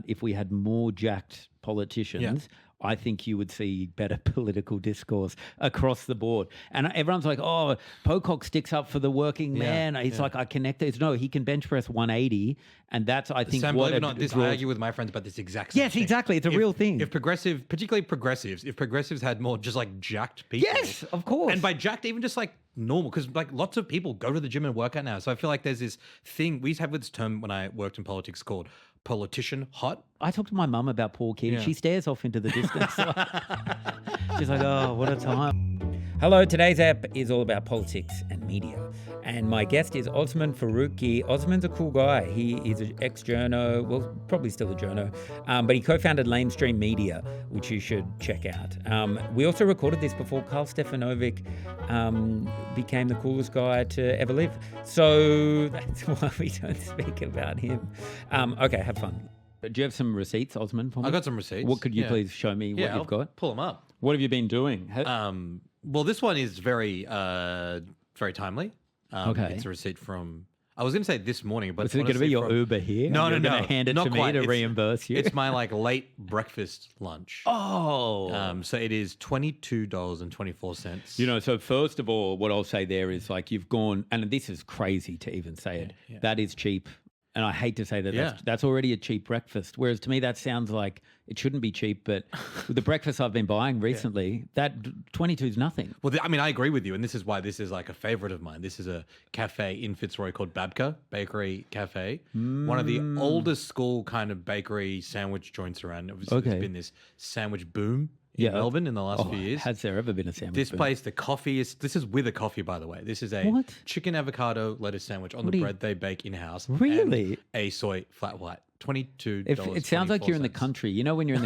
if we had more jacked politicians, I think you would see better political discourse across the board. And everyone's like, oh, Pocock sticks up for the working man. He's like, I connect it. No, he can bench press 180. And that's, I think, Sam, what believe it or not, I argue with my friends about this exact same thing. Yes, exactly. It's a real thing. Particularly progressives, if progressives had more just like jacked people. Yes, of course. And by jacked, even just like normal, because like lots of people go to the gym and work out now. So I feel like there's this thing, we used to have this term when I worked in politics called politician hot. I talked to my mum about Paul Keating. She stares off into the distance. She's like, oh, what a time. Hello, today's app is all about politics and media. And my guest is Osman Faruqi. Osman's a cool guy. He is an ex-journo, well, probably still a journo, but he co-founded Lamestream Media, which you should check out. We also recorded this before Karl Stefanovic became the coolest guy to ever live. So that's why we don't speak about him. Okay, have fun. Do you have some receipts, Osman, for me? I got some receipts. What could you please show me what you've got? Pull them up. What have you been doing? Well, this one is very timely. Okay. It's a receipt from, I was going to say this morning, but is it going to be your Uber here? No, You're going to hand it to me to reimburse you? It's my like late breakfast lunch. Oh. So it is $22.24. You know, so first of all, what I'll say there is like you've gone, and this is crazy to even say it, that is cheap. And I hate to say that that's already a cheap breakfast. Whereas to me, that sounds like it shouldn't be cheap. But with the breakfast I've been buying recently, that 22 is nothing. Well, I mean, I agree with you. And this is why this is like a favorite of mine. This is a cafe in Fitzroy called Babka Bakery Cafe. One of the oldest school kind of bakery sandwich joints around. There's been this sandwich boom in Melbourne in the last few years. Has there ever been a sandwich This boom? place, the coffee is, this is with a coffee, by the way. This is a chicken avocado lettuce sandwich on the bread they bake in-house. Really? And a soy flat white. $22. It sounds like you're in the country. You know, when you're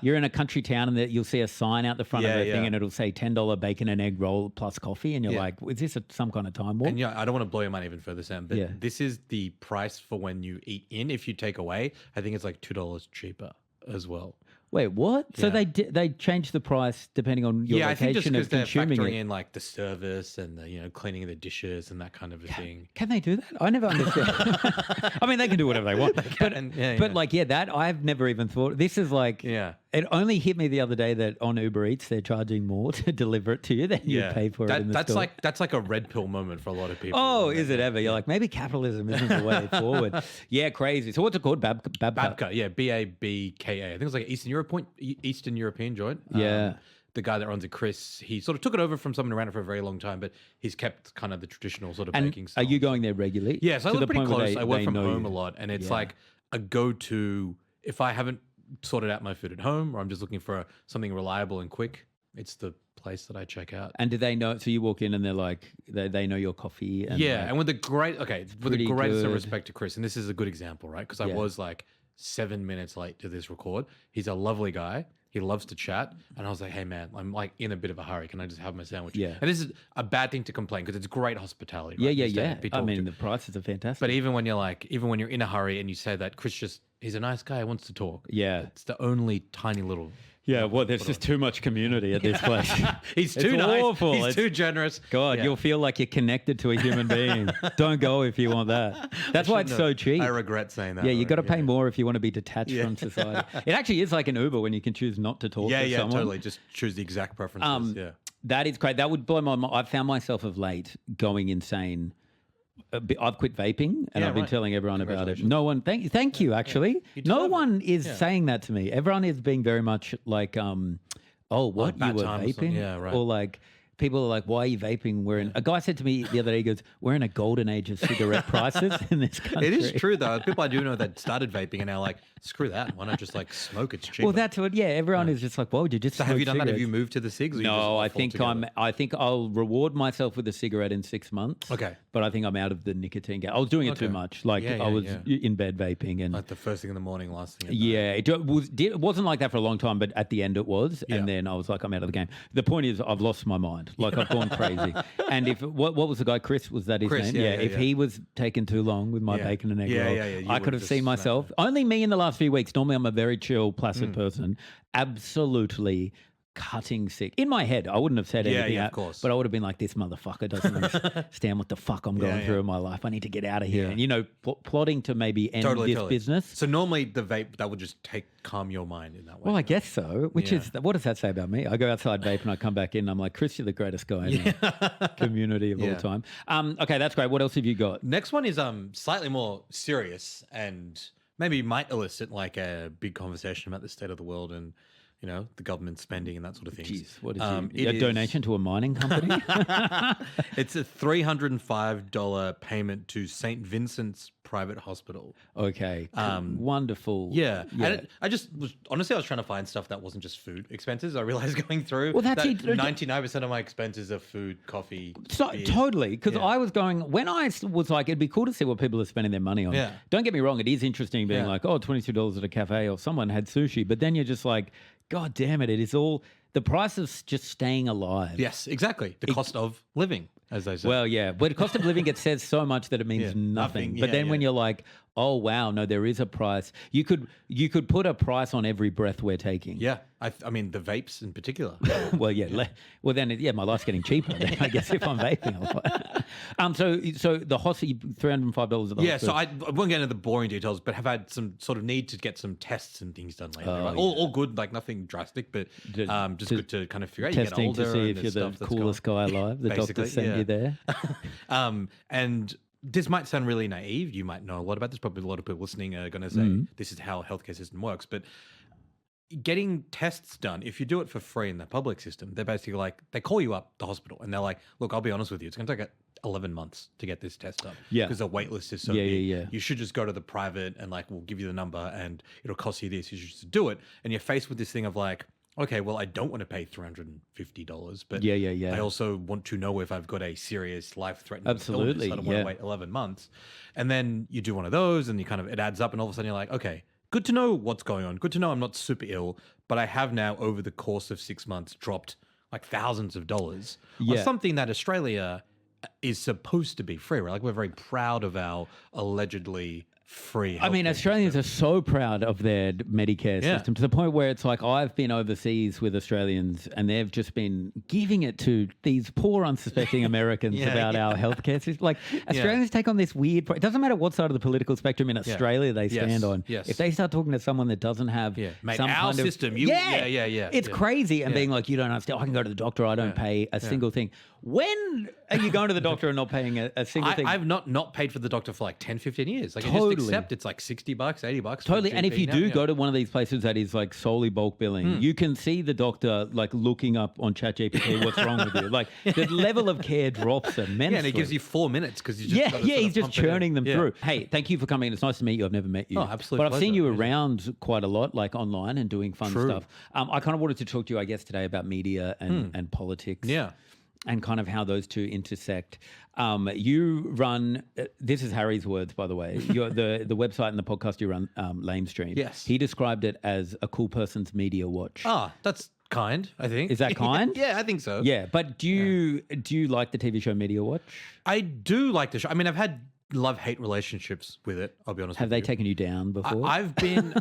you're in a country town and you'll see a sign out the front of a thing and it'll say $10 bacon and egg roll plus coffee. And you're like, is this some kind of time warp? And I don't want to blow your mind even further, Sam, but this is the price for when you eat in. If you take away, I think it's like $2 cheaper as well. Wait, what? So they changed the price depending on your I think just location because of they're consuming factoring it. in like the service and the cleaning of the dishes and that kind of a thing. Can they do that? I never understood. I mean, they can do whatever they want. But that I've never even thought. This is like, it only hit me the other day that on Uber Eats they're charging more to deliver it to you than you pay for it in the store. That's like a red pill moment for a lot of people. Oh, is it ever? You're like, maybe capitalism isn't the way forward. Yeah, crazy. So what's it called? Babka? Babka, B-A-B-K-A. I think it's like an Eastern European joint. Yeah. The guy that runs it, Chris, he sort of took it over from someone who ran it for a very long time, but he's kept kind of the traditional sort of baking style. Are you going there regularly? Yes, I live pretty close. I work from home a lot, and it's like a go-to if I haven't sorted out my food at home or I'm just looking for something reliable and quick. It's the place that I check out. And do they know? So you walk in and they're like, they know your coffee. And and with the greatest of respect to Chris, and this is a good example, right? Because I was like 7 minutes late to this record. He's a lovely guy. He loves to chat. And I was like, hey, man, I'm like in a bit of a hurry. Can I just have my sandwich? Yeah. And this is a bad thing to complain because it's great hospitality. Right? Yeah. I mean, the prices are fantastic. But even when you're in a hurry and you say that, Chris he's a nice guy, wants to talk. Yeah. It's the only tiny little... Yeah, well, there's just too much community at this place. He's too nice. Awful. He's too generous. God, you'll feel like you're connected to a human being. Don't go if you want that. That's why it's so cheap. I regret saying that. Yeah, you got to pay more if you want to be detached from society. It actually is like an Uber when you can choose not to talk to someone. Yeah, totally. Just choose the exact preferences. That is great. That would blow my mind. I've found myself of late going insane. I've quit vaping and I've been telling everyone about it. No one, thank you, actually. No one is saying that to me. Everyone is being very much like, you were vaping? Yeah, right. Or like, people are like, why are you vaping? A guy said to me the other day, he goes, we're in a golden age of cigarette prices in this country. It is true, though. People I do know that started vaping and now like, screw that. Why not just like smoke? It's cheaper. Well, that's what, everyone is just like, why would you just So have you done that? Have you moved to the cigs? No, I think I'll reward myself with a cigarette in 6 months. Okay. But I think I'm out of the nicotine game. I was doing it too much. Like I was in bed vaping and like the first thing in the morning, last thing at night. It wasn't like that for a long time, but at the end it was. And then I was like, I'm out of the game. The point is I've lost my mind. Like I've gone crazy. And if what was the guy, Chris, was that his name? If he was taking too long with my bacon and egg roll, I could have seen myself. Only me in the last few weeks. Normally I'm a very chill, placid person. Absolutely cutting sick. In my head, I wouldn't have said anything. Yeah, of course. But I would have been like, this motherfucker doesn't understand what the fuck I'm going through in my life. I need to get out of here. Yeah. And, you know, plotting to maybe end this business. So normally the vape, that would just calm your mind in that way. Well, I guess so, which is, what does that say about me? I go outside vape and I come back in and I'm like, Chris, you're the greatest guy in the community of all time. Okay, that's great. What else have you got? Next one is slightly more serious and maybe might elicit like a big conversation about the state of the world and, you know, the government spending and that sort of thing. Jeez, what is a donation to a mining company? It's a $305 payment to St. Vincent's Private Hospital. Okay, wonderful. Yeah. And I was trying to find stuff that wasn't just food expenses. I realized going through that 99% of my expenses are food, coffee, beer. Totally, because I was going, when I was like, it'd be cool to see what people are spending their money on. Yeah. Don't get me wrong, it is interesting being like, oh, $22 at a cafe or someone had sushi, but then you're just like, God damn it, it is all, the price of just staying alive. Yes, exactly. The cost of living, as they say. Well, yeah, but the cost of living, it says so much that it means nothing. But then when you're like, oh, wow, no, there is a price. You could put a price on every breath we're taking. Yeah, I mean, the vapes in particular. Well, yeah. Well, then, my life's getting cheaper, then, I guess, if I'm vaping a lot. So the hospital, $305 at the hospital. Yeah, so I won't get into the boring details, but have had some sort of need to get some tests and things done lately. Right? All good, like nothing drastic, but just good to kind of figure out. You get Testing older to see if you're the coolest guy alive. The doctor sent you there. And this might sound really naive. You might know a lot about this. Probably a lot of people listening are going to say this is how healthcare system works. But getting tests done, if you do it for free in the public system, they're basically like, they call you up the hospital and they're like, look, I'll be honest with you, it's going to take 11 months to get this test done. Yeah. Because the wait list is so big. Yeah. You should just go to the private and like, we'll give you the number and it'll cost you this. You should just do it. And you're faced with this thing of like, okay, well, I don't want to pay $350, but I also want to know if I've got a serious life-threatening illness. I don't want to wait 11 months. And then you do one of those and it adds up and all of a sudden you're like, okay, good to know what's going on. Good to know I'm not super ill, but I have now over the course of 6 months dropped like thousands of dollars on something that Australia is supposed to be free. Right? Like we're very proud of our allegedly free healthcare. I mean, Australians are so proud of their Medicare system to the point where it's like I've been overseas with Australians and they've just been giving it to these poor unsuspecting Americans about our healthcare system. Like Australians take on this weird, it doesn't matter what side of the political spectrum in Australia they stand on. If they start talking to someone that doesn't have some our kind system, of, it's crazy and being like, you don't understand, I can go to the doctor, I don't pay a single thing. When are you going to the doctor and not paying a single thing? I've not paid for the doctor for like 10, 15 years. Like I just accept it's like $60, $80. Totally. And if you do go to one of these places that is like solely bulk billing, you can see the doctor like looking up on ChatGPT what's wrong with you. Like the level of care drops immensely. Yeah, and it gives you 4 minutes because you just he's just churning them through. Hey, thank you for coming. It's nice to meet you. I've never met you. Oh, absolutely. But I've seen you around quite a lot, like online and doing fun stuff. I kind of wanted to talk to you, I guess, today about media and politics. Yeah. And kind of how those two intersect. You run, this is Harry's words, by the way, the website and the podcast you run, Lamestream. Yes. He described it as a cool person's media watch. Ah, that's kind, I think. Is that kind? Yeah, I think so. Yeah, but do you like the TV show Media Watch? I do like the show. I mean, I've had love-hate relationships with it, I'll be honest with you. Have they taken you down before? I've been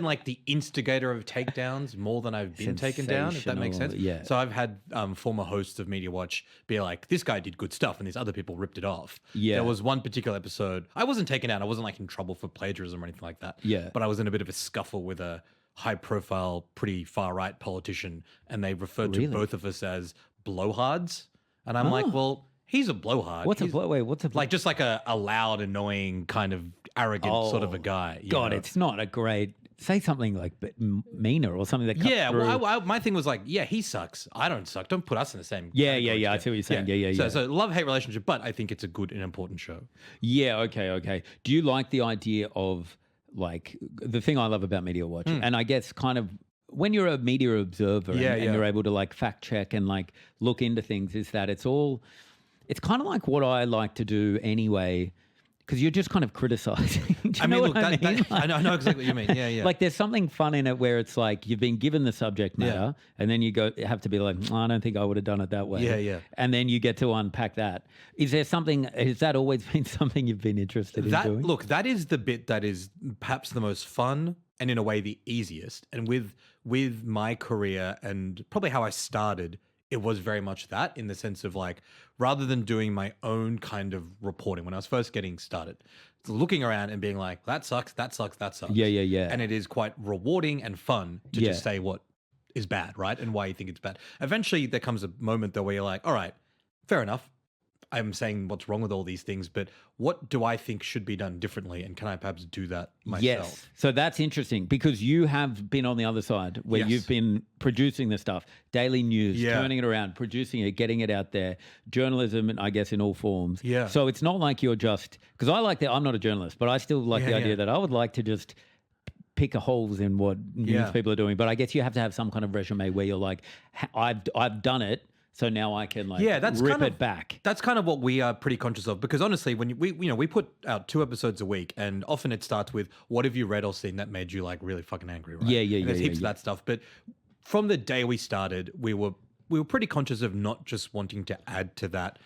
like the instigator of takedowns more than I've been taken down, if that makes sense. Yeah. So I've had former hosts of Media Watch be like, this guy did good stuff and these other people ripped it off. Yeah. There was one particular episode, I wasn't taken out, I wasn't like in trouble for plagiarism or anything like that. Yeah. But I was in a bit of a scuffle with a high-profile, pretty far-right politician and they referred to both of us as blowhards. And I'm like, well, he's a blowhard. What's a like just like a loud, annoying, kind of arrogant sort of a guy. God, it's not a great. Say something like meaner or something that cuts through. Well, my thing was like, he sucks. I don't suck. Don't put us in the same. Yeah. I see what you're saying. Yeah. So love-hate relationship, but I think it's a good and important show. Yeah. Okay. Do you like the idea of like the thing I love about Media Watch, and I guess kind of when you're a media observer and you're able to like fact check and like look into things, is that it's kind of like what I like to do anyway, because you're just kind of criticizing. I know exactly what you mean. Yeah. Like there's something fun in it where it's like you've been given the subject matter and then you have to be like, I don't think I would have done it that way. Yeah. And then you get to unpack that. Has that always been something you've been interested in doing? Look, that is the bit that is perhaps the most fun and in a way the easiest. And with with my career and probably how I started, it was very much that, in the sense of like, rather than doing my own kind of reporting when I was first getting started, looking around and being like, that sucks, that sucks, that sucks. Yeah. And it is quite rewarding and fun to just say what is bad, right? And why you think it's bad. Eventually there comes a moment though where you're like, all right, fair enough. I'm saying what's wrong with all these things, but what do I think should be done differently? And can I perhaps do that myself? Yes. So that's interesting because you have been on the other side where you've been producing the stuff, daily news, turning it around, producing it, getting it out there, journalism, I guess, in all forms. Yeah. So it's not like you're just, because I like that, I'm not a journalist, but I still like the idea that I would like to just pick a holes in what news people are doing. But I guess you have to have some kind of resume where you're like, I've done it. So now I can rip it back. That's kind of what we are pretty conscious of, because honestly, when we put out 2 episodes a week, and often it starts with what have you read or seen that made you like really fucking angry, right? And there's heaps of that stuff. But from the day we started, we were pretty conscious of not just wanting to add to that,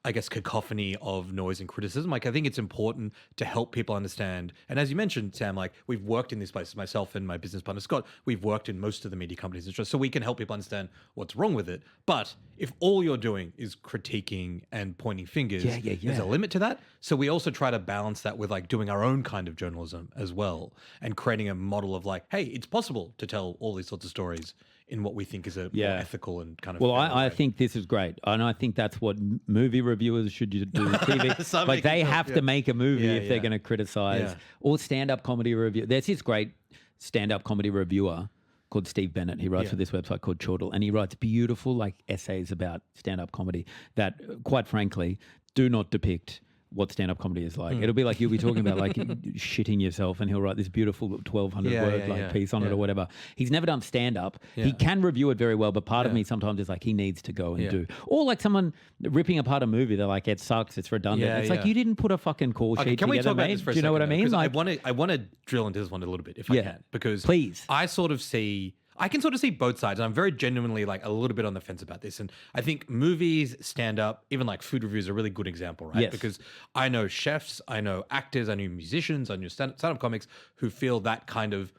I guess, cacophony of noise and criticism. Like, I think it's important to help people understand. And as you mentioned, Sam, like, we've worked in this place, myself and my business partner, Scott, we've worked in most of the media companies, so we can help people understand what's wrong with it. But if all you're doing is critiquing and pointing fingers, there's a limit to that. So we also try to balance that with like doing our own kind of journalism as well, and creating a model of like, hey, it's possible to tell all these sorts of stories in what we think is a more ethical and kind of... Well, I think this is great. And I think that's what movie reviewers should do with TV. Like, they have to make a movie if they're going to criticize. Or stand-up comedy review. There's this great stand-up comedy reviewer called Steve Bennett. He writes for this website called Chortle, and he writes beautiful like essays about stand-up comedy that, quite frankly, do not depict what stand-up comedy is like. It'll be like you'll be talking about like shitting yourself, and he'll write this beautiful 1,200 word piece on it or whatever. He's never done stand-up. He can review it very well, but part of me sometimes is like, he needs to go and do. Or like someone ripping apart a movie, they're like, it sucks, it's redundant. It's like, you didn't put a fucking call sheet can together, we talk about mate. this for a Do you know what I mean? Like, I want to drill into this one a little bit if I can, because please. I can sort of see both sides, and I'm very genuinely like a little bit on the fence about this. And I think movies, stand-up, even like food reviews are a really good example, right? Yes. Because I know chefs, I know actors, I know musicians, I know stand-up comics who feel that kind of,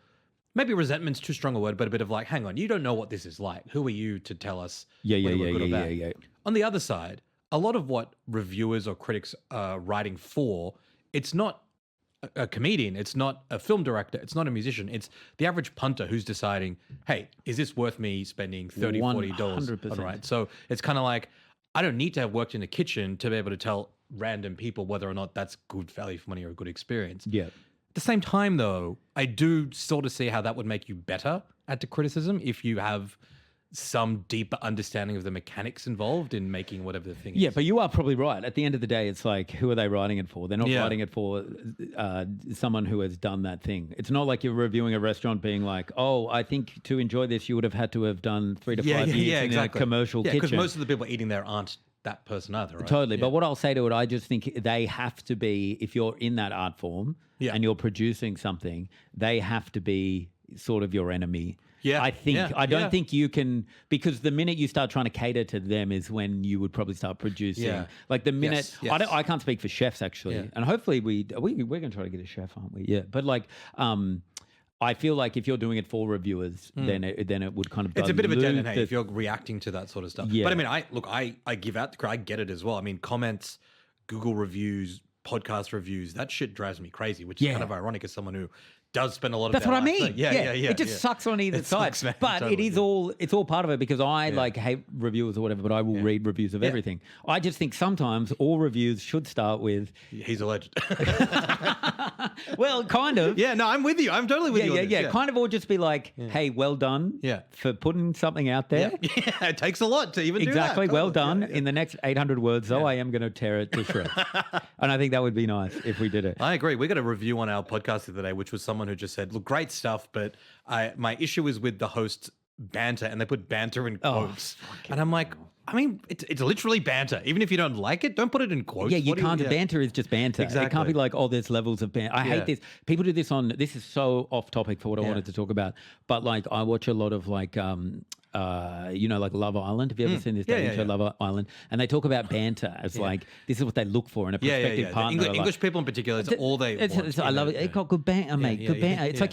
maybe resentment's too strong a word, but a bit of like, hang on, you don't know what this is like. Who are you to tell us whether we're good or bad? On the other side, a lot of what reviewers or critics are writing for, it's not a comedian, it's not a film director, it's not a musician, it's the average punter who's deciding, hey, is this worth me spending $30, $40 on, right? So it's kind of like, I don't need to have worked in a kitchen to be able to tell random people whether or not that's good value for money or a good experience. Yeah. At the same time, though, I do sort of see how that would make you better at the criticism if you have some deeper understanding of the mechanics involved in making whatever the thing is. Yeah, but you are probably right. At the end of the day, it's like, who are they writing it for? They're not writing it for someone who has done that thing. It's not like you're reviewing a restaurant being like, oh, I think to enjoy this, you would have had to have done 3 to 5 years in a commercial kitchen. Because most of the people eating there aren't that person either, right? Totally. But what I'll say to it, I just think they have to be, if you're in that art form and you're producing something, they have to be sort of your enemy. Yeah, I think I don't think you can, because the minute you start trying to cater to them is when you would probably start producing. Yeah. Like the minute I can't speak for chefs actually, and hopefully we're going to try to get a chef, aren't we? Yeah, but like I feel like if you're doing it for reviewers, then it would kind of it's a bit of a dead end if you're reacting to that sort of stuff. Yeah. But I mean, I give out I get it as well. I mean, comments, Google reviews, podcast reviews, that shit drives me crazy, which is kind of ironic as someone who does spend a lot of That's their what I life. mean. Yeah. It just sucks on either side. Sucks, man. But Totally, it's all part of it, because I like hate reviewers or whatever, but I will read reviews of everything. I just think sometimes all reviews should start with he's a legend. Well, kind of. Yeah, no, I'm with you. I'm totally with you. Yeah. Kind of, or just be like, hey, well done for putting something out there. Yeah, it takes a lot to even do that. Exactly. Well done. In the next 800 words, though, I am going to tear it to shreds. And I think that would be nice if we did it. I agree. We got a review on our podcast the other day, which was someone who just said, look, great stuff, but my issue is with the host's banter, and they put banter in quotes. And I'm like, I mean, it's literally banter. Even if you don't like it, don't put it in quotes. Yeah, you can't. Banter is just banter. Exactly. It can't be like, oh, there's levels of banter. I hate this. People do this on, this is so off topic for what I wanted to talk about, but like I watch a lot of like like Love Island. Have you ever seen this dating show, Love Island? And they talk about banter as like, this is what they look for in a prospective partner. English people in particular, it's all they want. I love it. It's got good banter, mate. Good banter. It's like,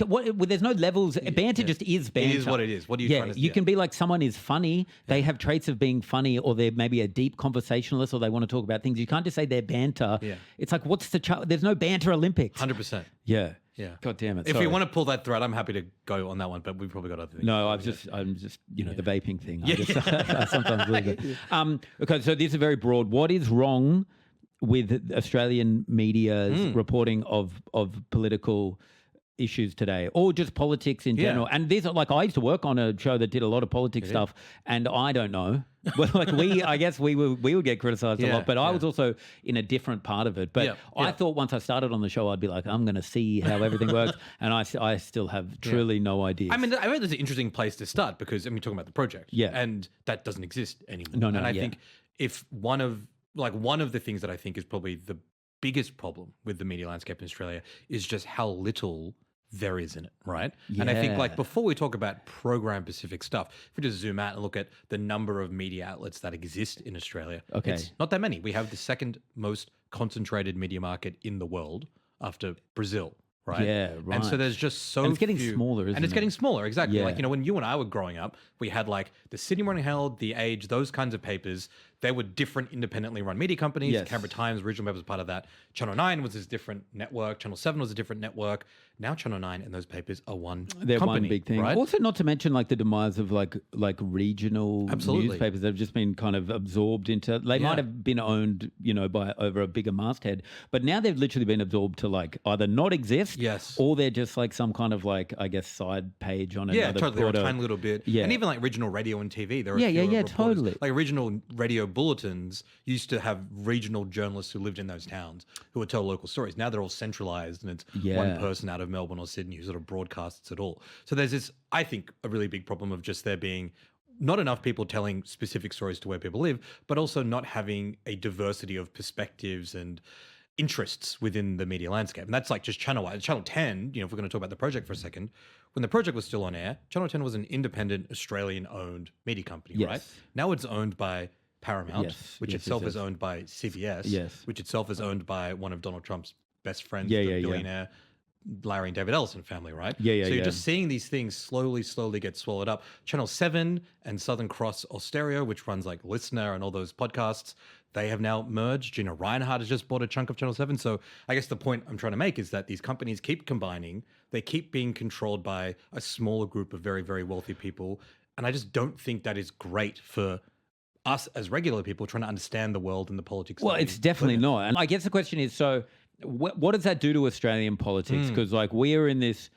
there's no levels. Banter just is banter. It is what it is. What are you trying to say? You can be like, someone is funny. They have traits of being funny, or they're maybe a deep conversationalist, or they want to talk about things. You can't just say they're banter. Yeah. It's like, there's no banter Olympics. 100%. Yeah. Yeah. God damn it. If we want to pull that thread, I'm happy to go on that one, but we've probably got other things. No, I'm just, the vaping thing. I sometimes lose it. Okay, so this is very broad. What is wrong with Australian media's reporting of political issues today, or just politics in general? And these are like, I used to work on a show that did a lot of politics stuff, and I don't know. But like I guess we would get criticised a lot, but I was also in a different part of it. But I thought once I started on the show, I'd be like, I'm going to see how everything works, and I still have truly no idea. I mean, I think there's an interesting place to start because we're talking about the project, and that doesn't exist anymore. No, and I think if one of the things that I think is probably the biggest problem with the media landscape in Australia is just how little there is in it, right? Yeah. And I think like before we talk about program-specific stuff, if we just zoom out and look at the number of media outlets that exist in Australia, it's not that many. We have the second most concentrated media market in the world after Brazil, right? Yeah, right. And so there's just so and it's getting few, smaller, isn't it? And it's getting smaller, exactly. Like, when you and I were growing up, we had like the Sydney Morning Herald, The Age, those kinds of papers. They were different independently run media companies. Yes. Canberra Times, Regional Web was part of that. Channel 9 was this different network. Channel 7 was a different network. Now Channel 9 and those papers are They're company, one big thing. Right? Also, not to mention like the demise of like regional newspapers. They've just been kind of absorbed into, they might have been owned, by over a bigger masthead, but now they've literally been absorbed to like either not exist, or they're just like some kind of like, I guess, side page on another totally. They're a tiny little bit. Yeah. And even like regional radio and TV. There are totally. Like regional radio bulletins used to have regional journalists who lived in those towns who would tell local stories. Now they're all centralized, and it's one person out of Melbourne or Sydney who sort of broadcasts it all. So there's this, I think, a really big problem of just there being not enough people telling specific stories to where people live, but also not having a diversity of perspectives and interests within the media landscape. And that's like just channel-wise. Channel 10, if we're going to talk about the project for a second, when the project was still on air, Channel 10 was an independent Australian-owned media company, right? Now it's owned by Paramount, which itself is owned by CBS, which itself is owned by one of Donald Trump's best friends, the billionaire Larry and David Ellison family, right? So you're just seeing these things slowly get swallowed up. Channel 7 and Southern Cross Austereo, which runs like Listener and all those podcasts, they have now merged. Gina Reinhardt has just bought a chunk of Channel 7. So I guess the point I'm trying to make is that these companies keep combining. They keep being controlled by a smaller group of very, very wealthy people. And I just don't think that is great for us as regular people trying to understand the world and the politics. Well, it's definitely not. And I guess the question is, so what does that do to Australian politics? Because like we're in this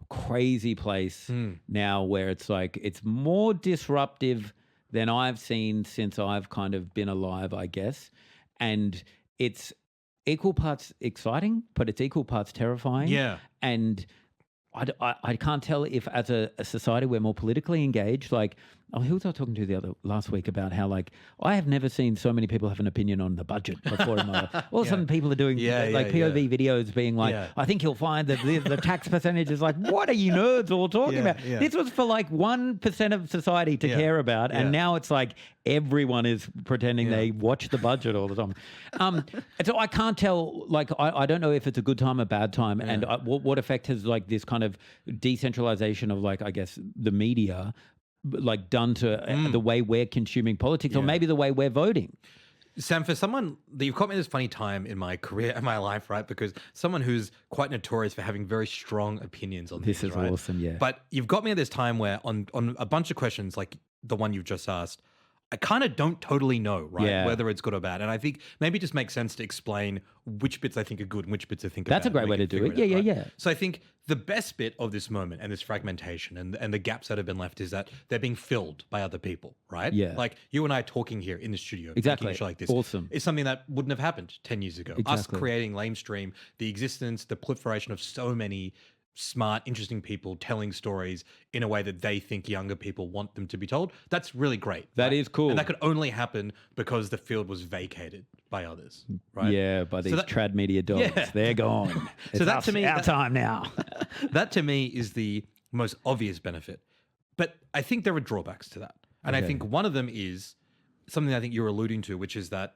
crazy place now where it's like it's more disruptive than I've seen since I've kind of been alive, I guess. And it's equal parts exciting, but it's equal parts terrifying. Yeah. And I can't tell if as a society we're more politically engaged. Like, who was I talking to last week about how like I have never seen so many people have an opinion on the budget before in my life. All of a sudden people are doing POV videos being like, I think you'll find that the tax percentage is like, what are you nerds all talking about? This was for like 1% of society to care about, and now it's like everyone is pretending they watch the budget all the time. And so I can't tell, like I don't know if it's a good time or bad time, and what effect has like this kind of decentralization of like, I guess, the media like done to the way we're consuming politics, or maybe the way we're voting. Sam, for someone that you've caught me at this funny time in my career and my life, right? Because someone who's quite notorious for having very strong opinions on this things, is right? awesome, yeah. But you've got me at this time where on a bunch of questions like the one you've just asked, I kind of don't totally know, right, whether it's good or bad. And I think maybe it just makes sense to explain which bits I think are good and which bits I think are bad. That's a great way to do it. Yeah. So I think the best bit of this moment and this fragmentation and the gaps that have been left is that they're being filled by other people, right? Yeah. Like you and I talking here in the studio, exactly, making a show like this, awesome, is something that wouldn't have happened 10 years ago. Exactly. Us creating Lamestream, the existence, the proliferation of so many smart, interesting people telling stories in a way that they think younger people want them to be told. That's really great. That is cool. And that could only happen because the field was vacated by others, right? Yeah, by these trad media dogs. Yeah. They're gone. So that to me, our time now. That to me is the most obvious benefit. But I think there are drawbacks to that. And Okay. I think one of them is something I think you're alluding to, which is that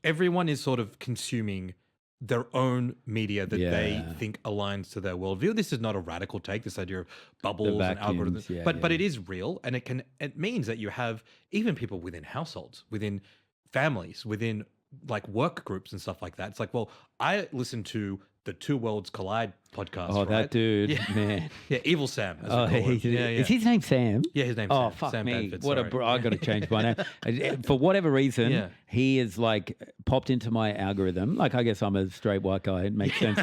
everyone is sort of consuming their own media that they think aligns to their worldview. This is not a radical take, this idea of bubbles and vacuums, algorithms, but it is real, and it means that you have even people within households, within families, within like work groups and stuff like that. It's like, well, I listen to the Two Worlds Collide podcast. Oh, right? that dude, Yeah. man. Yeah, Evil Sam. As Oh, we call him. is his name Sam? Yeah, his name's Oh, Sam. fuck Sam me. Bedford, What sorry. I got to change my name. For whatever reason, he is like popped into my algorithm. Like, I guess I'm a straight white guy. It makes sense.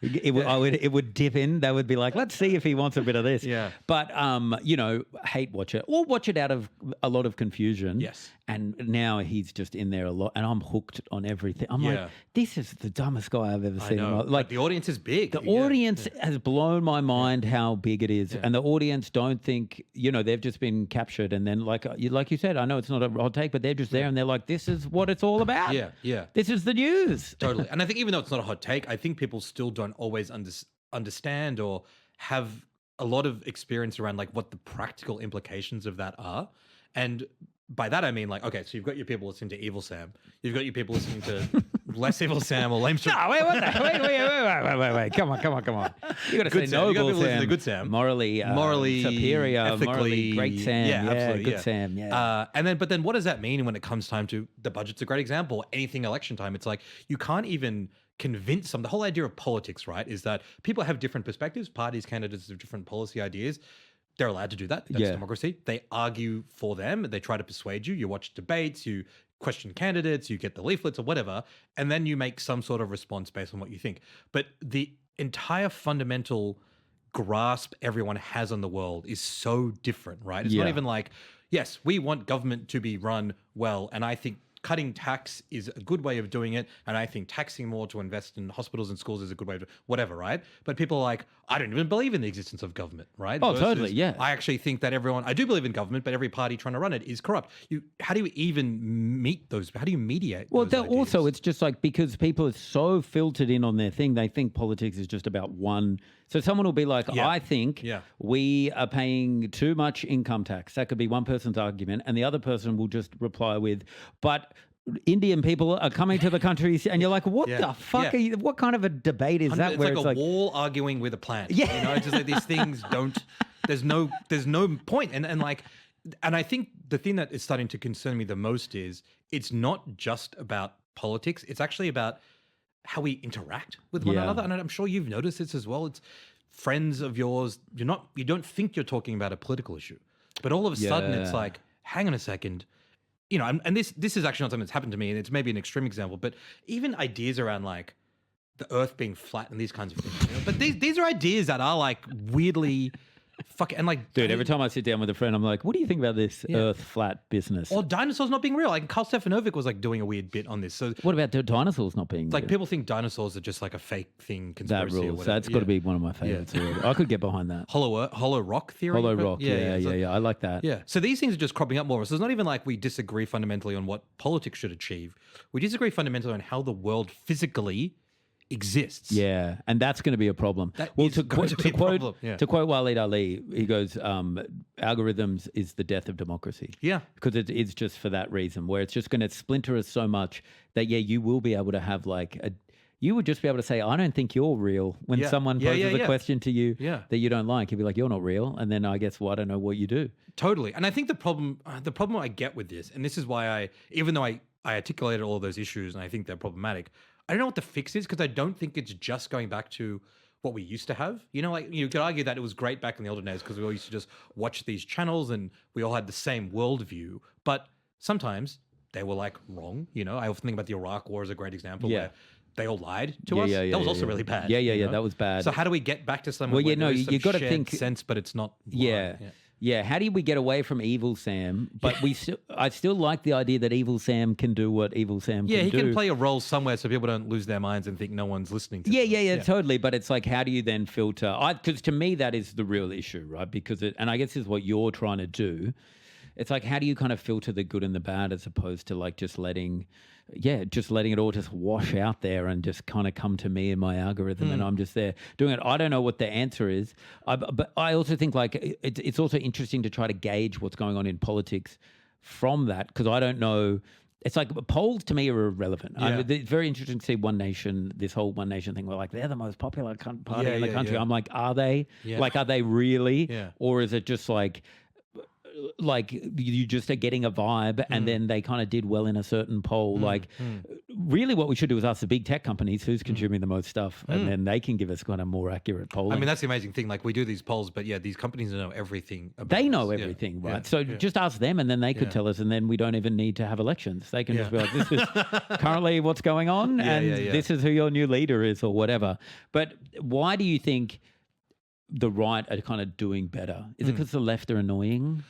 It would dip in. They would be like, let's see if he wants a bit of this. Yeah. But, hate watch it or watch it out of a lot of confusion. Yes. And now he's just in there a lot, and I'm hooked on everything. I'm like, this is the dumbest guy I've ever seen. I know. Like the audience is big. The audience has blown my mind how big it is, and the audience don't think they've just been captured, and then like you said, I know it's not a hot take, but they're just there, and they're like, this is what it's all about. Yeah. This is the news. Totally. And I think even though it's not a hot take, I think people still don't always understand or have a lot of experience around like what the practical implications of that are, and by that I mean like, okay, so you've got your people listening to Evil Sam, you've got your people listening to Less Evil Sam or Lamestream. No, wait. Come on. You got to say Good Sam. You got people listening Sam. to Good Sam. Morally superior, ethically, morally great Sam. Yeah, absolutely. Good Sam. Yeah. But then what does that mean when it comes time to the budget's a great example, anything election time? It's like you can't even convince them. The whole idea of politics, right, is that people have different perspectives, parties, candidates have different policy ideas. They're allowed to do that. That's democracy. They argue for them. They try to persuade you. You watch debates, you question candidates, you get the leaflets or whatever, and then you make some sort of response based on what you think. But the entire fundamental grasp everyone has on the world is so different, right? It's not even like, yes, we want government to be run well, and I think cutting tax is a good way of doing it, and I think taxing more to invest in hospitals and schools is a good way of whatever, right? But people are like, I don't even believe in the existence of government, right? Oh, totally, yeah. I actually think that I do believe in government, but every party trying to run it is corrupt. How do you even meet those? How do you mediate Well, those ideas? also, it's just like because people are so filtered in on their thing, they think politics is just about one. So someone will be like, I think we are paying too much income tax. That could be one person's argument. And the other person will just reply with, but Indian people are coming to the country. And you're like, what the fuck are you? What kind of a debate is that? It's like a wall arguing with a plant. Yeah. It's just like these things there's no point. And I think the thing that is starting to concern me the most is it's not just about politics. It's actually about how we interact with one another. And I'm sure you've noticed this as well. It's friends of yours. You don't think you're talking about a political issue, but all of a sudden it's like, hang on a second. And this is actually not something that's happened to me, and it's maybe an extreme example, but even ideas around like the earth being flat and these kinds of things. But these are ideas that are like weirdly and like, dude, every time I sit down with a friend, I'm like, what do you think about this earth flat business? Or dinosaurs not being real. Like Carl Stefanovic was like doing a weird bit on this. So what about dinosaurs not being real? Like people think dinosaurs are just like a fake thing, conspiracy that or rules. whatever. That's got to be one of my favorites already. I could get behind that. Hollow rock theory? Hollow rock, yeah. I like that. Yeah. So these things are just cropping up more. So it's not even like we disagree fundamentally on what politics should achieve. We disagree fundamentally on how the world physically exists. Yeah, and that's going to be a problem. To quote Waleed Ali, he goes, algorithms is the death of democracy. Yeah. Because it's just for that reason, where it's just going to splinter us so much that, you will be able to have you would just be able to say, I don't think you're real. When someone poses a question to you that you don't like, you'll be like, you're not real. And then I guess, I don't know what you do. Totally. And I think the problem I get with this, and this is why even though I articulated all of those issues and I think they're problematic, I don't know what the fix is, because I don't think it's just going back to what we used to have. You could argue that it was great back in the olden days because we all used to just watch these channels and we all had the same worldview. But sometimes they were like wrong. I often think about the Iraq War as a great example where they all lied to us. That was also really bad. Yeah, that was bad. So how do we get back to some? Well, you got to think sense, but it's not. Yeah. How do we get away from Evil Sam? But I still like the idea that Evil Sam can do what Evil Sam can do. Yeah, he can play a role somewhere so people don't lose their minds and think no one's listening to them. Yeah, totally. But it's like, how do you then filter? Because to me, that is the real issue, right? And I guess this is what you're trying to do, it's like, how do you kind of filter the good and the bad as opposed to like just letting it all just wash out there and just kind of come to me in my algorithm and I'm just there doing it. I don't know what the answer is. But I also think like it's also interesting to try to gauge what's going on in politics from that, because I don't know. It's like polls to me are irrelevant. Yeah. I mean, it's very interesting to see this whole One Nation thing. We're like, they're the most popular party in the country. Yeah. I'm like, are they? Yeah. Like, are they really? Yeah. Or is it just like you just are getting a vibe and then they kind of did well in a certain poll. Really what we should do is ask the big tech companies who's consuming the most stuff and then they can give us kind of more accurate polling. I mean, that's the amazing thing. Like we do these polls, but these companies know everything about They know everything, right? Yeah. So just ask them and then they could tell us and then we don't even need to have elections. They can just be like, this is currently what's going on this is who your new leader is or whatever. But why do you think the right are kind of doing better? Is it because the left are annoying?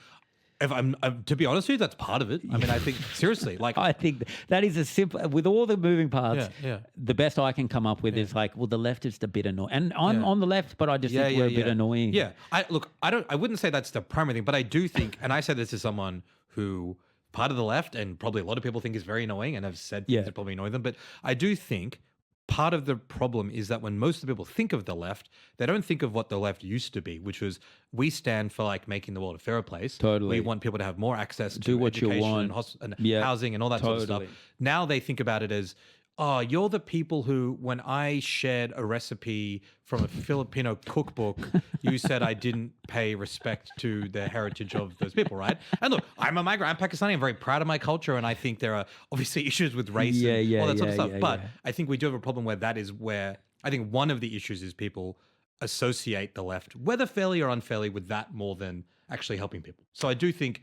If I'm to be honest with you, that's part of it. I mean, I think seriously, like I think that is a simple with all the moving parts. The best I can come up with is like, well, the left is a bit annoying, and I'm on the left, but I just think we're a bit annoying. Yeah, I wouldn't say that's the primary thing, but I do think, and I say this as someone who part of the left, and probably a lot of people think is very annoying, and have said things that probably annoy them, but I do think part of the problem is that when most of the people think of the left, they don't think of what the left used to be, which was we stand for like making the world a fairer place. Totally. We want people to have more access to do what education you want. and housing and all that sort of stuff. Now they think about it as, oh, you're the people who, when I shared a recipe from a Filipino cookbook, you said I didn't pay respect to the heritage of those people, right? And look, I'm a migrant, I'm Pakistani, I'm very proud of my culture, and I think there are obviously issues with race and all that sort of stuff. But I think we do have a problem where that is where, I think one of the issues is people associate the left, whether fairly or unfairly, with that more than actually helping people. So I do think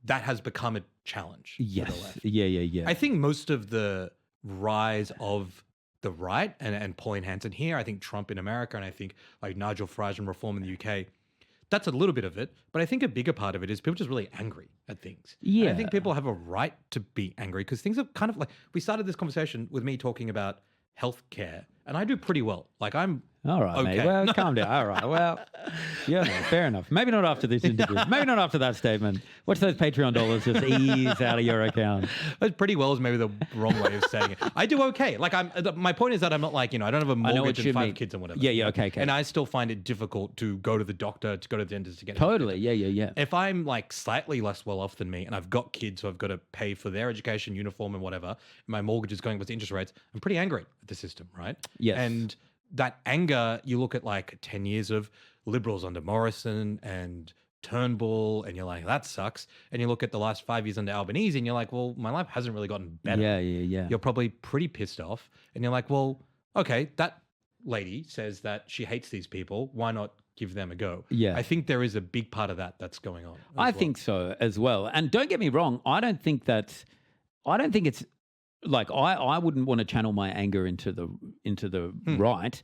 that has become a challenge for the left. Yeah. I think most of the rise of the right and Pauline Hanson here, I think Trump in America, and I think like Nigel Farage and Reform in the UK, that's a little bit of it. But I think a bigger part of it is people just really angry at things. Yeah. And I think people have a right to be angry because things are kind of like, we started this conversation with me talking about healthcare, and I do pretty well. Like I'm all right, okay. Mate. Well, calm down. All right. Well, yeah, fair enough. Maybe not after this interview. Maybe not after that statement. Watch those Patreon dollars just ease out of your account. That's pretty well is maybe the wrong way of saying it. I do okay. Like my point is that I'm not like, I don't have a mortgage and 5 kids and whatever. Yeah, okay. And I still find it difficult to go to the doctor, to go to the dentist to get totally. Yeah. If I'm like slightly less well off than me and I've got kids who I've got to pay for their education, uniform and whatever, and my mortgage is going with the interest rates, I'm pretty angry at the system, right? Yes. And that anger, you look at like 10 years of Liberals under Morrison and Turnbull, and you're like, that sucks. And you look at the last 5 years under Albanese, and you're like, well, my life hasn't really gotten better. Yeah. You're probably pretty pissed off. And you're like, well, okay, that lady says that she hates these people. Why not give them a go? Yeah. I think there is a big part of that's going on. I think so as well. And don't get me wrong, I don't think it's like I wouldn't want to channel my anger into the right,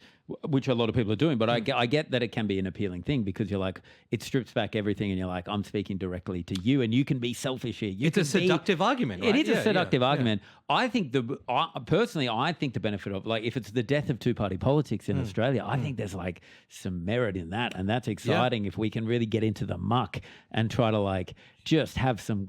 which a lot of people are doing. But I get that it can be an appealing thing because you're like, it strips back everything, and you're like, I'm speaking directly to you, and you can be selfish here. It's a seductive argument, right? It is a seductive argument. I think personally, I think the benefit of, like, if it's the death of two-party politics in Australia, I think there's like some merit in that, and that's exciting if we can really get into the muck and try to like just have some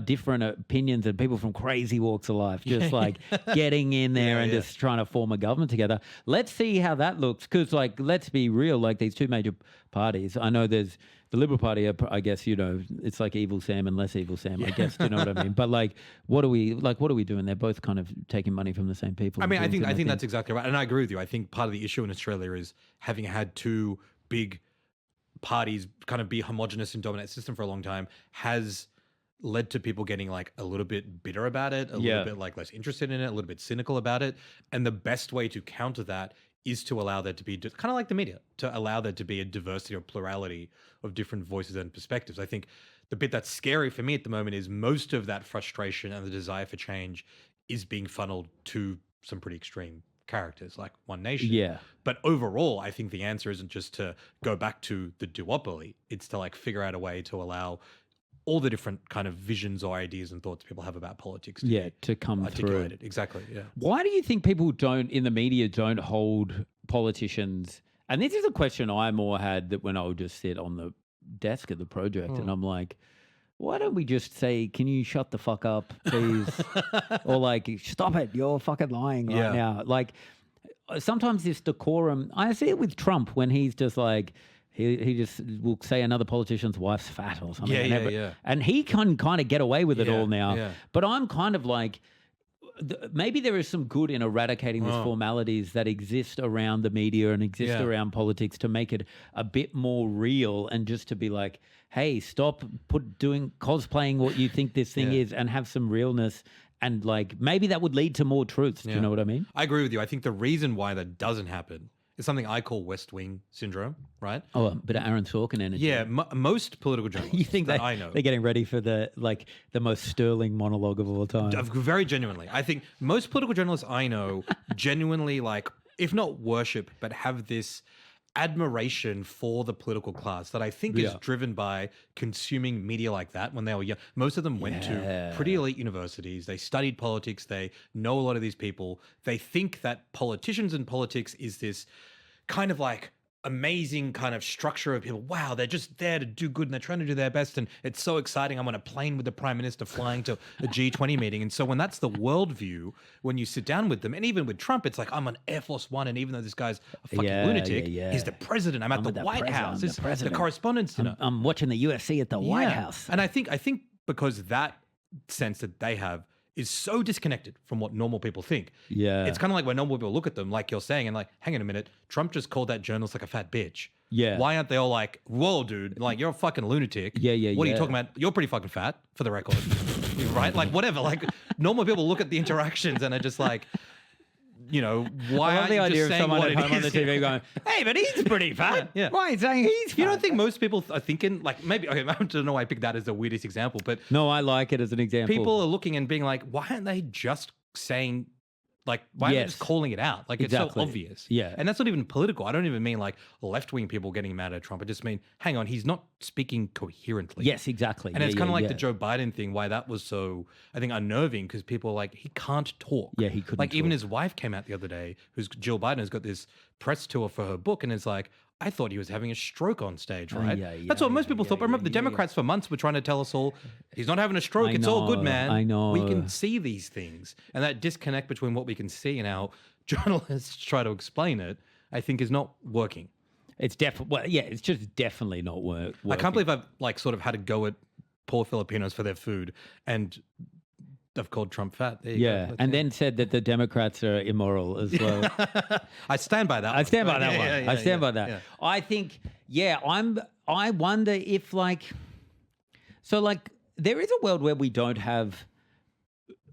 different opinions and people from crazy walks of life just like getting in there and just trying to form a government together. Let's see how that looks, because like, let's be real, like these two major parties, I know there's the Liberal Party, I guess, it's like evil Sam and less evil Sam, I guess, you know what I mean? But like, what are we doing? They're both kind of taking money from the same people. I mean, I think that's exactly right. And I agree with you. I think part of the issue in Australia is having had two big parties kind of be homogenous and dominate system for a long time has led to people getting like a little bit bitter about it, a little bit like less interested in it, a little bit cynical about it. And the best way to counter that is to allow there to be, kind of like the media, to allow there to be a diversity or plurality of different voices and perspectives. I think the bit that's scary for me at the moment is most of that frustration and the desire for change is being funneled to some pretty extreme characters like One Nation. Yeah. But overall, I think the answer isn't just to go back to the duopoly. It's to like figure out a way to allow all the different kind of visions or ideas and thoughts people have about politics to come through. Exactly, yeah. Why do you think people in the media don't hold politicians, and this is a question I more had that when I would just sit on the desk at the project and I'm like, why don't we just say, can you shut the fuck up, please? Or like, stop it, you're fucking lying right now. Like, sometimes this decorum, I see it with Trump when he's just like, he just will say another politician's wife's fat or something. And he can kind of get away with it all now. Yeah. But I'm kind of like, maybe there is some good in eradicating these formalities that exist around the media and exist around politics to make it a bit more real and just to be like, hey, stop doing cosplaying what you think this thing is and have some realness. And like maybe that would lead to more truths. Do you know what I mean? I agree with you. I think the reason why that doesn't happen is something I call West Wing syndrome, right? Oh, a bit of Aaron Sorkin energy. Yeah, most political journalists you think that I know. They're getting ready for the most sterling monologue of all time. Very genuinely. I think most political journalists I know genuinely like, if not worship, but have this admiration for the political class that I think is driven by consuming media like that when they were young. Most of them went to pretty elite universities. They studied politics. They know a lot of these people. They think that politicians and politics is this kind of like amazing kind of structure of people. Wow, they're just there to do good and they're trying to do their best. And it's so exciting. I'm on a plane with the Prime Minister flying to a G20 meeting. And so when that's the worldview, when you sit down with them, and even with Trump, it's like, I'm on Air Force One. And even though this guy's a fucking lunatic, he's the president. I'm at the White House. It's the Correspondents' Dinner. I'm watching the UFC at the White House. And I think because that sense that they have is so disconnected from what normal people think. Yeah. It's kind of like when normal people look at them, like you're saying, and like, hang on a minute, Trump just called that journalist like a fat bitch. Yeah. Why aren't they all like, whoa, dude, like you're a fucking lunatic. Yeah. What are you talking about? You're pretty fucking fat, for the record. Right? Like whatever. Like normal people look at the interactions and are just like, you know, why aren't you just saying what it is? On the TV going, hey, but he's pretty fat. Why are you saying he's fat? You don't think most people are thinking, like maybe, okay, I don't know why I picked that as the weirdest example, but... No, I like it as an example. People are looking and being like, why aren't they just saying... Like, why are they just calling it out? Like, it's so obvious. Yeah. And that's not even political. I don't even mean like left-wing people getting mad at Trump. I just mean, hang on, he's not speaking coherently. Yes, exactly. And it's kind of like the Joe Biden thing, why that was so, I think, unnerving because people are like, he can't talk. Yeah, he couldn't Like, talk. even his wife came out the other day, who's Jill Biden, has got this press tour for her book and is like, I thought he was having a stroke on stage, right? That's what most people thought. But remember, the Democrats for months were trying to tell us all, he's not having a stroke. It's all good, man. I know. We can see these things. And that disconnect between what we can see and how journalists try to explain it, I think is not working. It's it's just definitely not working. I can't believe I've like sort of had to go at poor Filipinos for their food and I've called Trump fat. There you go. And then said that the Democrats are immoral as well. I stand by that. I stand by that one. I stand by that. I think, I wonder if there is a world where we don't have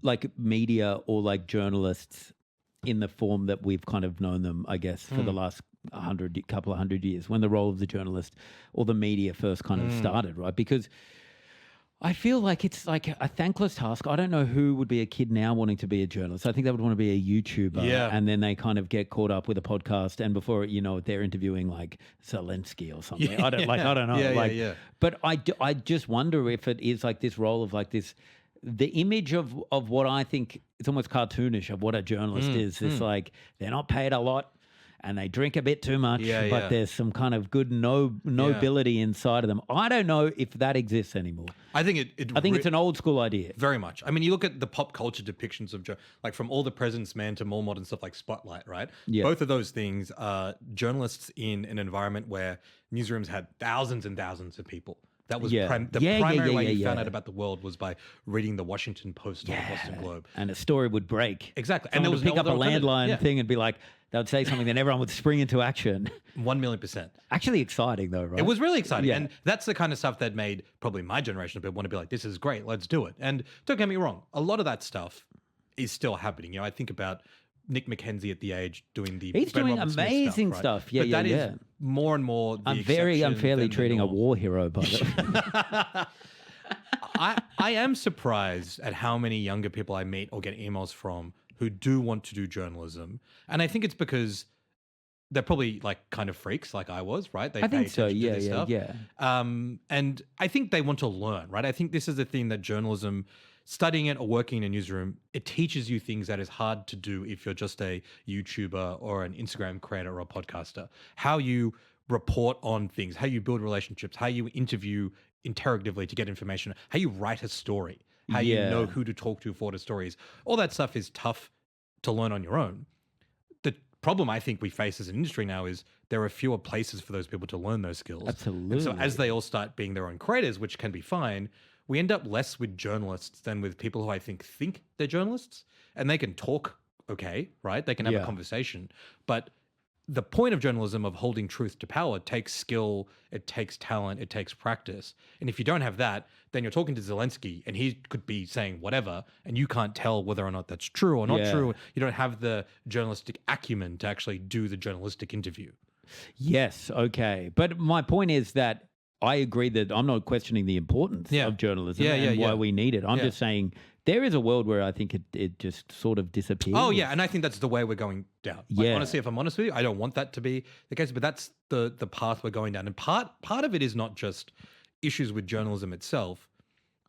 like media or like journalists in the form that we've kind of known them, I guess, for the last couple of hundred years, when the role of the journalist or the media first kind of started, right? Because I feel like it's like a thankless task. I don't know who would be a kid now wanting to be a journalist. I think they would want to be a YouTuber. Yeah. And then they kind of get caught up with a podcast. And before, they're interviewing like Zelensky or something. Yeah. I don't know. But I just wonder if it is like this role of like this, the image of what I think it's almost cartoonish of what a journalist is. It's like they're not paid a lot. And they drink a bit too much, but there's some kind of good nobility inside of them. I don't know if that exists anymore. I think it's an old school idea. Very much. I mean, you look at the pop culture depictions of like from All the President's Men to more modern stuff like Spotlight, right? Yeah. Both of those things are journalists in an environment where newsrooms had thousands and thousands of people. That was the primary way you found out about the world was by reading the Washington Post or the Boston Globe. And a story would break. Exactly. And they would pick up a landline thing and be like, they would say something, then everyone would spring into action. 1,000,000%. Actually exciting though, right? It was really exciting. Yeah. And that's the kind of stuff that made probably my generation of people want to be like, this is great, let's do it. And don't get me wrong, a lot of that stuff is still happening. I think about Nick McKenzie at The Age doing the He's doing amazing stuff. Yeah, but that is more and more the I'm very unfairly treating a war hero, by the way. I am surprised at how many younger people I meet or get emails from who do want to do journalism. And I think it's because they're probably like kind of freaks like I was, right? They I think so, yeah. And I think they want to learn, right? I think this is the thing that journalism, studying it or working in a newsroom, it teaches you things that is hard to do if you're just a YouTuber or an Instagram creator or a podcaster. How you report on things, how you build relationships, how you interview interrogatively to get information, how you write a story, how you know who to talk to for the stories. All that stuff is tough to learn on your own. The problem I think we face as an industry now is there are fewer places for those people to learn those skills. Absolutely. And so as they all start being their own creators, which can be fine, we end up less with journalists than with people who I think they're journalists, and they can talk okay, right? They can have a conversation. But the point of journalism, of holding truth to power, takes skill, it takes talent, it takes practice. And if you don't have that, then you're talking to Zelensky and he could be saying whatever, and you can't tell whether or not that's true or not true. You don't have the journalistic acumen to actually do the journalistic interview. Yes, okay. But my point is that I agree that I'm not questioning the importance of journalism and why we need it. I'm just saying there is a world where I think it just sort of disappears. Oh, yeah. And I think that's the way we're going down. Like, honestly, if I'm honest with you, I don't want that to be the case, but that's the path we're going down. And part of it is not just issues with journalism itself.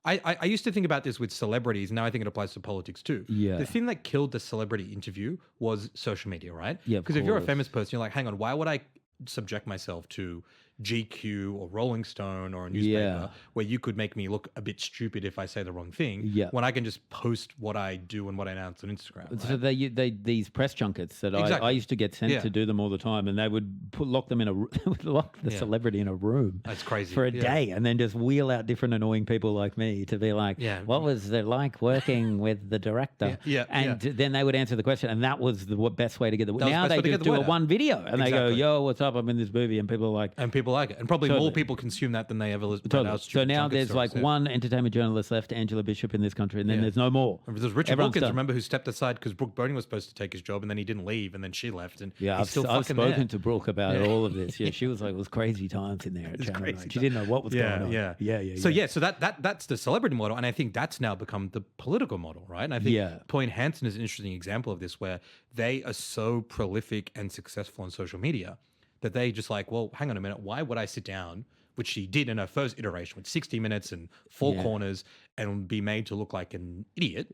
I used to think about this with celebrities. Now I think it applies to politics too. Yeah. The thing that killed the celebrity interview was social media, right? Yeah, because if you're a famous person, you're like, hang on, why would I subject myself to GQ or Rolling Stone or a newspaper where you could make me look a bit stupid if I say the wrong thing when I can just post what I do and what I announce on Instagram. Right? So they these press junkets that I used to get sent to do them all the time, and they would lock them in lock the celebrity in a room. That's crazy. For a day, and then just wheel out different annoying people like me to be like, what was it like working with the director? Then they would answer the question, and that was the best way to get the word. Now they just do a one video and they go, yo, what's up? I'm in this movie, and people are like, people like it, and probably more people consume that than they ever listen to. So now there's like one entertainment journalist left, Angela Bishop, in this country, and then there's no more. There's Richard Wilkins, remember, who stepped aside because Brooke Boning was supposed to take his job, and then he didn't leave, and then she left, and I've spoken to Brooke about all of this. Yeah, she was like, it was crazy times in there at Channel 9. She didn't know what was going on. So that's the celebrity model, and I think that's now become the political model, right? And I think Point Hansen is an interesting example of this, where they are so prolific and successful on social media that they just like, well, hang on a minute, why would I sit down, which she did in her first iteration with 60 minutes and four corners, and be made to look like an idiot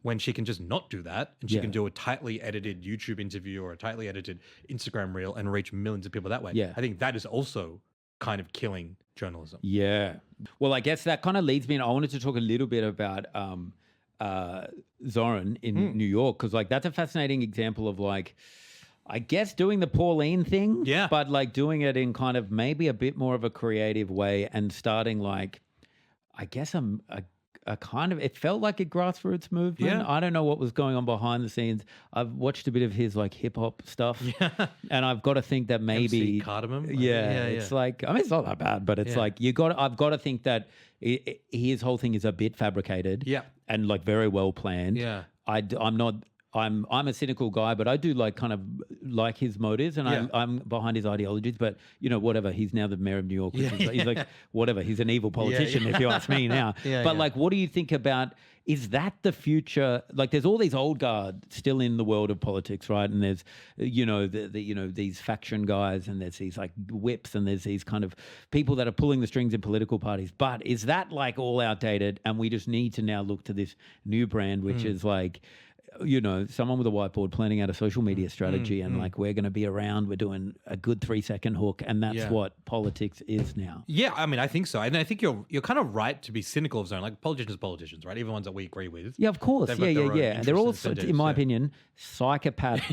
when she can just not do that, and she can do a tightly edited YouTube interview or a tightly edited Instagram reel and reach millions of people that way. I think that is also kind of killing journalism. Yeah. Well, I guess that kind of leads me, and I wanted to talk a little bit about Zoran in New York, because like that's a fascinating example of like, I guess doing the Pauline thing, but like doing it in kind of maybe a bit more of a creative way, and starting like, I guess a kind of, it felt like a grassroots movement. I don't know what was going on behind the scenes. I've watched a bit of his like hip hop stuff, and I've got to think that maybe MC Cardamom. It's like, I mean, it's not that bad, but it's like I've got to think that his whole thing is a bit fabricated, and like very well planned. I'm a cynical guy, but I do like kind of like his motives, and I'm behind his ideologies. But you know, whatever. He's now the mayor of New York. He's like whatever. He's an evil politician, if you ask me now. Like, what do you think about? Is that the future? Like, there's all these old guard still in the world of politics, right? And there's, these faction guys, and there's these like whips, and there's these kind of people that are pulling the strings in political parties. But is that like all outdated, and we just need to now look to this new brand, which is like, someone with a whiteboard planning out a social media strategy, and like, we're going to be around, we're doing a good 3-second hook, and that's what politics is now. Yeah, I mean, I think so. And I think you're kind of right to be cynical of Zoran. Like, politicians, right? Even ones that we agree with. Yeah, of course. Yeah. They're all, in my opinion, psychopath,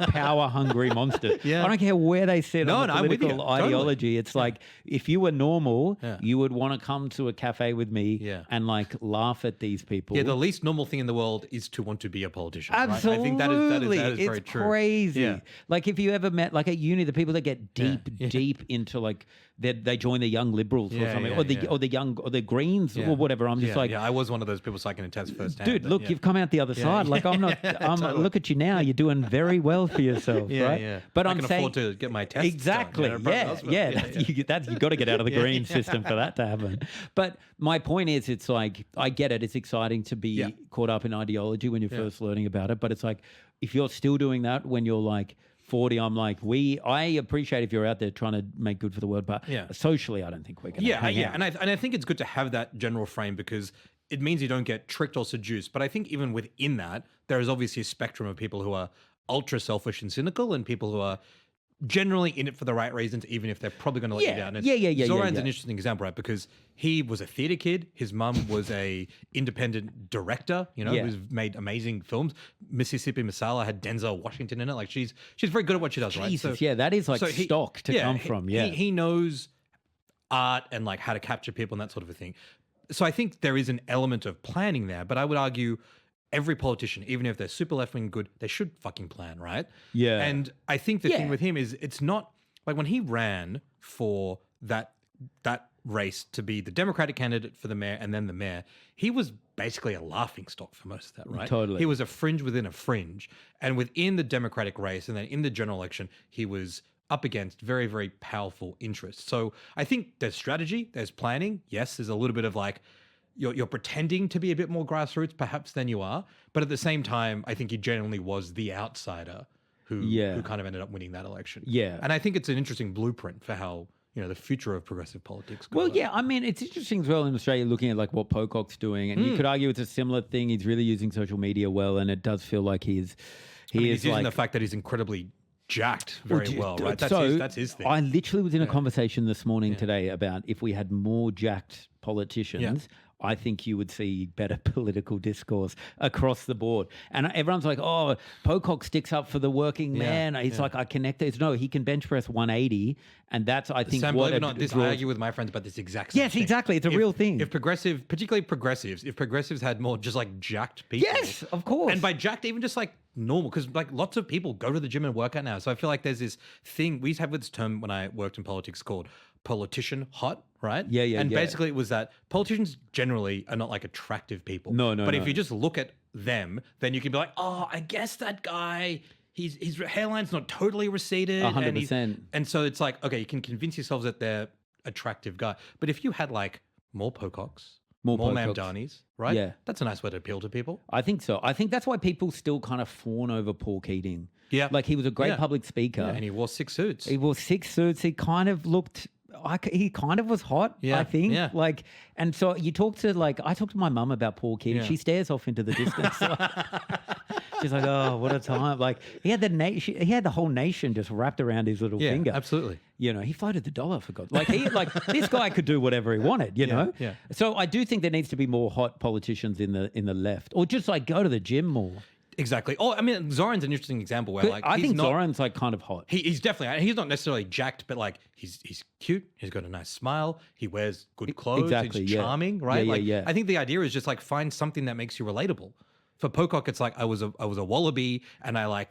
power-hungry monsters. I don't care where they sit on the political ideology. It's like, if you were normal, you would want to come to a cafe with me and like laugh at these people. Yeah, the least normal thing in the world is to want to be a politician. Absolutely. Right? I think that is very true. It's crazy. Like, if you ever met like at uni, the people that get deep into like, they join the Young Liberals or something, or the Greens or whatever. I'm just like, I was one of those people sucking a test firsthand. Dude, look, you've come out the other side. Like, I'm not. Totally. Look at you now. You're doing very well for yourself, right? Yeah. But I can afford to get my tests exactly. Done, You've got to get out of the green system for that to happen. But my point is, it's like, I get it. It's exciting to be caught up in ideology when you're first learning about it. But it's like, if you're still doing that when you're like 40, I'm like, I appreciate if you're out there trying to make good for the world, but socially, I don't think we're going to hang out. And I think it's good to have that general frame, because it means you don't get tricked or seduced. But I think even within that, there is obviously a spectrum of people who are ultra selfish and cynical, and people who are generally in it for the right reasons, even if they're probably going to let you down. And Zoran's an interesting example, right? Because he was a theater kid. His mum was a independent director, who's made amazing films. Mississippi Masala had Denzel Washington in it. Like she's very good at what she does, right? Jesus, that is like stock to come from. Yeah, he knows art and like how to capture people and that sort of a thing. So I think there is an element of planning there, but I would argue every politician, even if they're super left-wing good, they should fucking plan, right? Yeah. And I think the thing with him is it's not like when he ran for that race to be the Democratic candidate for the mayor and then the mayor, he was basically a laughing stock for most of that, right? Totally. He was a fringe within a fringe. And within the Democratic race and then in the general election, he was up against very, very powerful interests. So I think there's strategy, there's planning. Yes, there's a little bit of like, you're pretending to be a bit more grassroots perhaps than you are. But at the same time, I think he genuinely was the outsider who kind of ended up winning that election. Yeah. And I think it's an interesting blueprint for how, the future of progressive politics goes. Well, yeah, I mean, it's interesting as well in Australia looking at like what Pocock's doing. And you could argue it's a similar thing. He's really using social media well. And it does feel like he's using the fact that he's incredibly jacked very well, right? That's his thing. I literally was in a conversation this morning today about if we had more jacked politicians, I think you would see better political discourse across the board. And everyone's like, oh, Pocock sticks up for the working man. He's like, I connect this. No, he can bench press 180. And that's, I think, Sam, believe it or not, I argue with my friends about this exact same thing. Yes, exactly. It's a real thing. Particularly progressives, if progressives had more just like jacked people. Yes, of course. And by jacked, even just like normal, because like lots of people go to the gym and work out now. So I feel like there's this thing, we used to have this term when I worked in politics called politician hot, right? And basically it was that politicians generally are not like attractive people. No. But if you just look at them, then you can be like, oh, I guess that guy, his hairline's not totally receded. 100%. And so it's like, okay, you can convince yourselves that they're attractive guy. But if you had like more Pococks, more Mamdanis, right? Yeah. That's a nice way to appeal to people. I think so. I think that's why people still kind of fawn over Paul Keating. Yeah. Like he was a great public speaker. Yeah, and he wore 6 suits. He kind of looked... he kind of was hot, I think. Yeah. Like, and so I talked to my mum about Paul Keating. Yeah. She stares off into the distance. She's like, oh, what a time. Like he had the whole nation just wrapped around his little finger. Absolutely. He floated the dollar for God. Like this guy could do whatever he wanted, you know? Yeah. So I do think there needs to be more hot politicians in the left, or just like go to the gym more. Exactly. Oh, I mean, Zoran's an interesting example where like I think Zoran's like kind of hot. He's definitely, he's not necessarily jacked, but like he's cute. He's got a nice smile. He wears good clothes. Exactly. He's charming, right? Yeah. I think the idea is just like find something that makes you relatable. For Pocock, it's like I was a wallaby, and I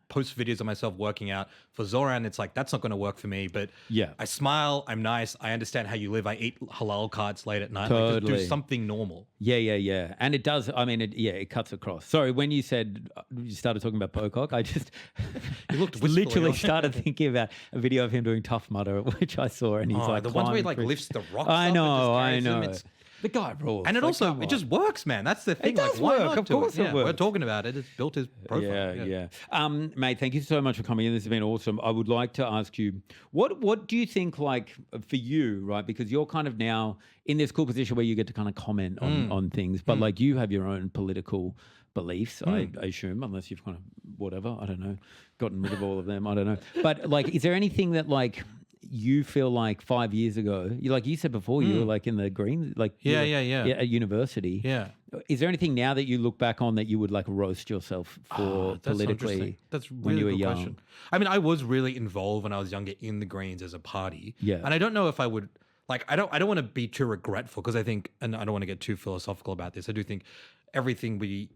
post videos of myself working out. For Zoran, it's like that's not going to work for me. But I smile. I'm nice. I understand how you live. I eat halal carts late at night. Totally. Like, just do something normal. Yeah. And it does. I mean, it cuts across. Sorry, when you said you started talking about Pocock, I just you looked literally started thinking about a video of him doing Tough Mudder, which I saw, and he's like the ones where he like lifts the rocks. I know. Him. The guy rules. And it just works, man. That's the thing. It does why work. not Of course it works. We're talking about it. It's built his profile. Yeah. Mate, thank you so much for coming in. This has been awesome. I would like to ask you, what do you think, like, for you, right? Because you're kind of now in this cool position where you get to kind of comment on things, but like you have your own political beliefs, I assume, unless you've kind of, whatever, I don't know, gotten rid of all of them. I don't know. But like, is there anything that like, you feel like 5 years ago, you said before, you were like in the Greens, like at university. Yeah. Is there anything now that you look back on that you would like roast yourself for politically? That's really when you were good young? Question. I mean, I was really involved when I was younger in the Greens as a party. Yeah. And I don't know if I would I don't want to be too regretful because I think, and I don't want to get too philosophical about this. I do think everything we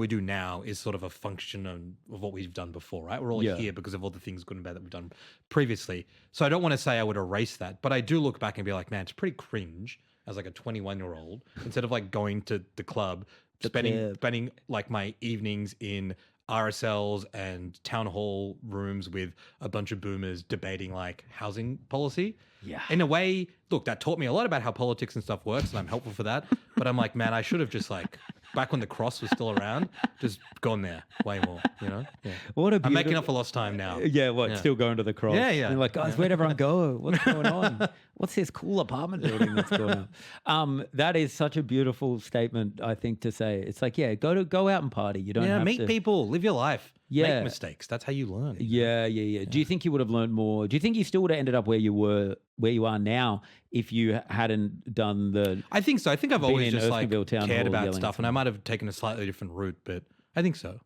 do now is sort of a function of what we've done before, right? We're all here because of all the things good and bad that we've done previously. So I don't want to say I would erase that, but I do look back and be like, man, it's pretty cringe as like a 21-year-old, instead of like going to the club, spending like my evenings in RSLs and town hall rooms with a bunch of boomers debating like housing policy. Yeah. In a way, look, that taught me a lot about how politics and stuff works, and I'm helpful for that. But I'm like, man, I should have just like, back when the cross was still around, just gone there way more, you know? Yeah. I'm making up for lost time now. Yeah, still going to the cross. Yeah. And like, guys, where'd everyone go? What's going on? What's this cool apartment building that's going on? That is such a beautiful statement, I think, to say. It's like, go out and party. You don't have meet to... people, live your life. Yeah. Make mistakes. That's how you learn. Yeah. Do you think you would have learned more? Do you think you still would have ended up where you are now if you hadn't done the? I think so. I think I've always just like Town cared Hall about stuff, and I might have taken a slightly different route, but I think so.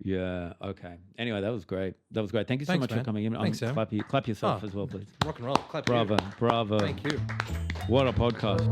Yeah. Okay. Anyway, that was great. Thank you so much man. for coming in. Thanks, Sam. Clap yourself as well, please. Rock and roll. Clap. Bravo. Thank you. What a podcast.